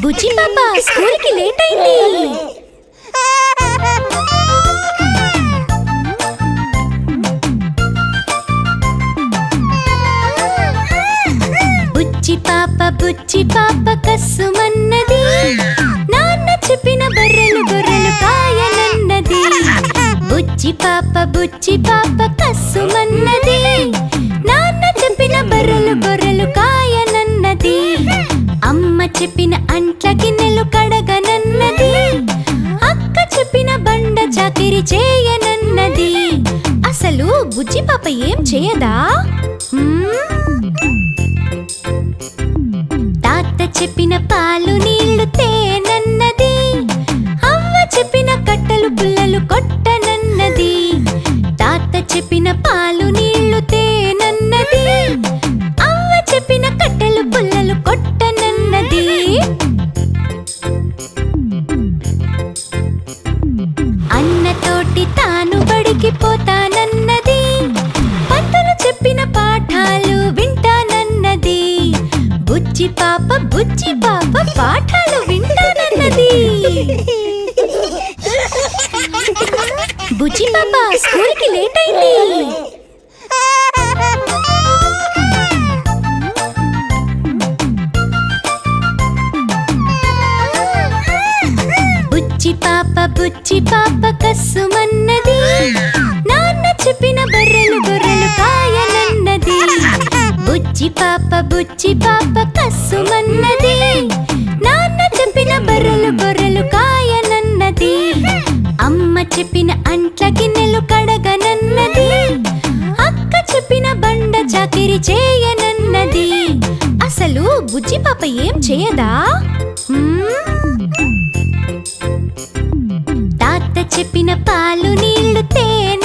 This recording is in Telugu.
బుజ్జి పాప స్కూల్ కి లేట్ అయింది. బుజ్జి పాప కస్సుమన్నది, నాన్న చెప్పిన బర్రెలు గొర్రెలు కాయనన్నది. బుజ్జి పాప కస్సుమన్నది, నాన్న చెప్పిన బర్రెలు గొర్రెలు కాయనన్నది. అమ్మ చెప్పిన అంట్ల గిన్నెలు కడగనన్నది, అక్క చెప్పిన బండ చాకిరి చేయనన్నది. అసలు బుజ్జి పాప ఏం చేయదా? తాత చెప్పిన పాలు నీళ్లు తేనన్నది, అవ్వ చెప్పిన కట్టెలు పుల్లలు కొట్టనన్నది. తాత చెప్పిన పాలు నీళ్లు తేనన్నది, అవ్వ చెప్పిన కట్టెలు పుల్లలు కొట్టనన్నది. అన్నతోటి తాను బడికి పోతానన్నది, పంతులు చెప్పిన పాఠాలు వింటానన్నది. బుజ్జి పాప పాఠాలు వింటానన్నది. బుజ్జి పాప స్కూల్ కి లేట్ అయింది. బుజ్జి పాప కస్సుమన్నది, నాన్న చెప్పిన బర్రెలు గొర్రెలు కాయనన్నది. బుజ్జి పాప కస్సుమన్నది, నాన్న చెప్పిన బర్రెలు గొర్రెలు కాయనన్నది. అమ్మ చెప్పిన అంట్ల గిన్నెలు కడగనన్నది, అక్క చెప్పిన బండ చాకిరి చేయనన్నది. అసలు బుజ్జి పాప ఏం చేయదా? తాత చెప్పిన పాలు నీళ్లు తేనె